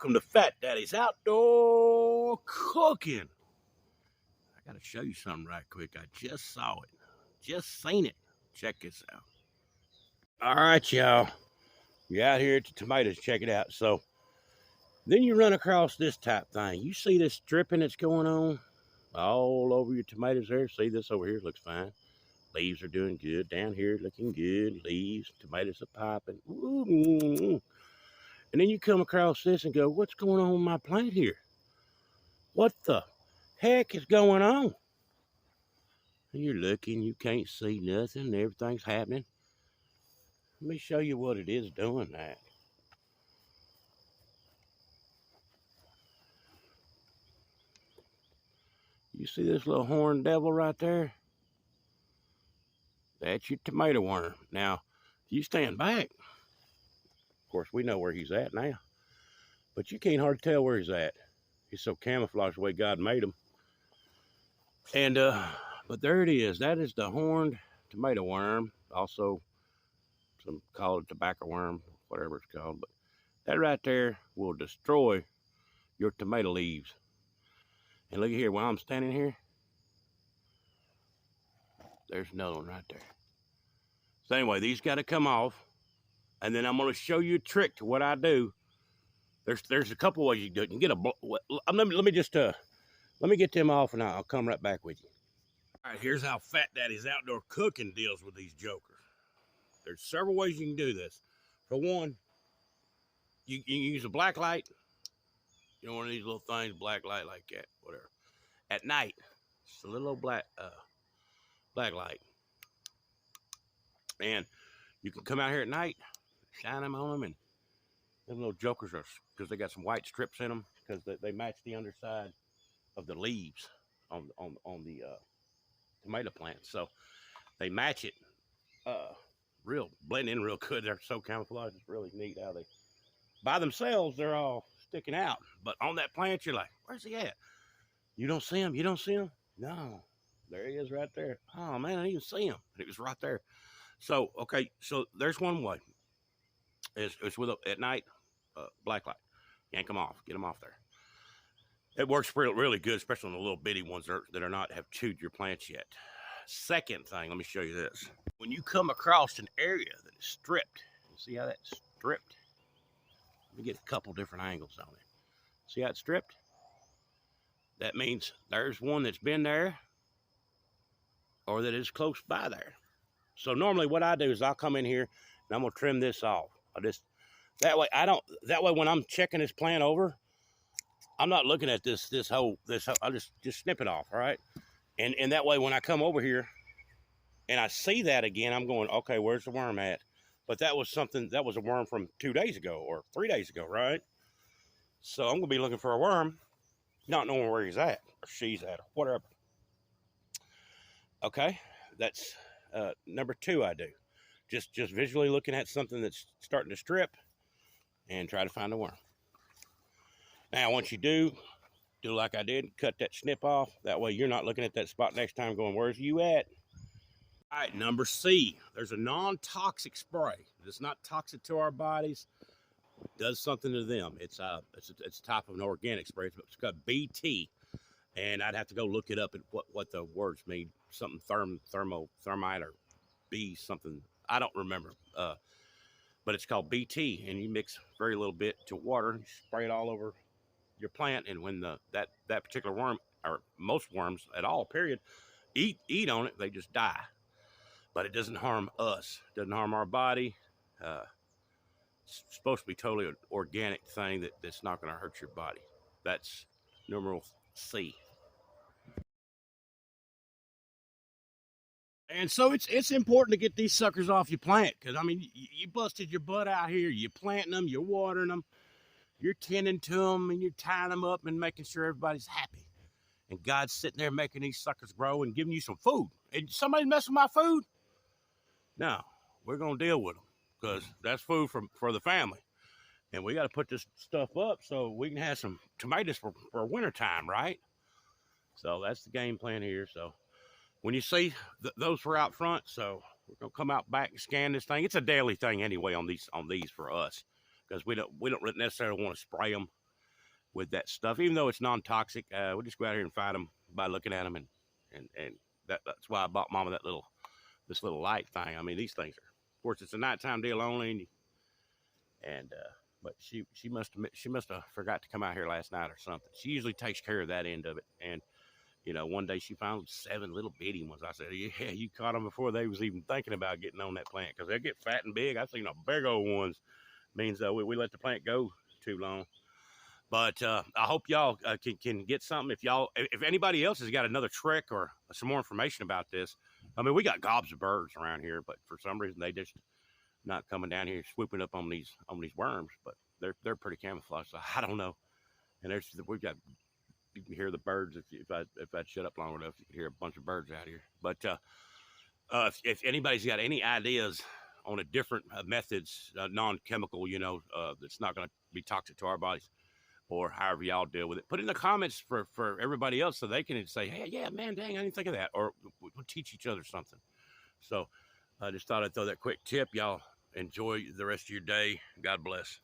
Welcome to Fat Daddy's Outdoor Cooking. I got to show you something right quick. I just saw it. Just seen it. Check this out. All right, y'all. You're out here at the tomatoes. Check it out. So then you run across this type thing. You see this dripping that's going on all over your tomatoes there? See this over here? Looks fine. Leaves are doing good. Down here looking good. Leaves, tomatoes are popping. Ooh. And then you come across this and go, what's going on with my plant here? What the heck is going on? And you're looking, you can't see nothing, everything's happening. Let me show you what it is doing that. You see this little horned devil right there? That's your tomato worm. Now, if you stand back, of course we know where he's at now, but you can't hardly tell where he's at. He's so camouflaged the way God made him. And, but there it is. That is the horned tomato worm. Also, some call it tobacco worm, whatever it's called. But that right there will destroy your tomato leaves. And look at here, while I'm standing here, there's another one right there. So anyway, these got to come off. And then I'm going to show you a trick to what I do. There's a couple ways you can do it. You can get a, let me get them off and I'll come right back with you. All right, here's how Fat Daddy's Outdoor Cooking deals with these jokers. There's several ways you can do this. For one, you can use a black light. You know, one of these little things, black light like that, whatever. At night, it's a little old black light. And you can come out here at night, shine them on them, and them little jokers are, because they got some white strips in them, because they match the underside of the leaves on the tomato plant. So they match it blend in real good. They're so camouflaged, it's really neat how they, by themselves, they're all sticking out. But on that plant, you're like, where's he at? You don't see him? You don't see him? No. There he is right there. Oh, man, I didn't even see him. It was right there. So, okay, so there's one way. It's with at night, black light. Yank them off. Get them off there. It works really good, especially on the little bitty ones that are not have chewed your plants yet. Second thing, let me show you this. When you come across an area that is stripped, you see how that's stripped? Let me get a couple different angles on it. See how it's stripped? That means there's one that's been there or that is close by there. So normally what I do is I'll come in here and I'm gonna trim this off. That way when I'm checking this plant over, I'm not looking at this whole, I'll just snip it off, all right? And that way when I come over here and I see that again, I'm going, okay, where's the worm at? But that was a worm from 2 days ago or 3 days ago, right? So I'm gonna be looking for a worm, not knowing where he's at or she's at or whatever. Okay, that's number 2 I do. Just visually looking at something that's starting to strip and try to find a worm. Now, once you do like I did, cut that snip off. That way you're not looking at that spot next time going, where's you at? All right, number C, there's a non-toxic spray. It's not toxic to our bodies. It does something to them. It's a type of an organic spray. It's called BT. And I'd have to go look it up at what the words mean. Something thermite or B something. I don't remember. But it's called BT, and you mix very little bit to water, and spray it all over your plant. And when that particular worm, or most worms at all, period, eat on it, they just die. But it doesn't harm us. It doesn't harm our body. It's supposed to be totally an organic thing that's not going to hurt your body. That's numeral C. And so it's important to get these suckers off your plant, because I mean, you busted your butt out here. You're planting them, you're watering them, you're tending to them, and you're tying them up and making sure everybody's happy. And God's sitting there making these suckers grow and giving you some food. And somebody mess with my food? No, we're gonna deal with them, because that's food for the family. And we got to put this stuff up so we can have some tomatoes for winter time, right? So that's the game plan here. So when you see those were out front, so we're gonna come out back and scan this thing. It's a daily thing anyway on these for us, because we don't necessarily want to spray them with that stuff, even though it's non-toxic. We'll just go out here and fight them by looking at them, and that's why I bought Mama this little light thing. I mean, these things are, of course, it's a nighttime deal only, and but she must have forgot to come out here last night or something. She usually takes care of that end of it, and one day she found 7 little bitty ones. I said, yeah, you caught them before they was even thinking about getting on that plant, because they get fat and big. I've seen a big old ones. Means we let the plant go too long. But I hope y'all can get something. If anybody else has got another trick or some more information about this, I mean, we got gobs of birds around here, but for some reason they just not coming down here swooping up on these worms. But they're pretty camouflaged, so I don't know. And you can hear the birds if I'd shut up long enough, you could hear a bunch of birds out here. But if anybody's got any ideas on a different methods, non-chemical, that's not going to be toxic to our bodies, or however y'all deal with it, put in the comments for everybody else so they can say, hey, yeah, man, dang, I didn't think of that, or we'll teach each other something. So I just thought I'd throw that quick tip. Y'all enjoy the rest of your day. God bless.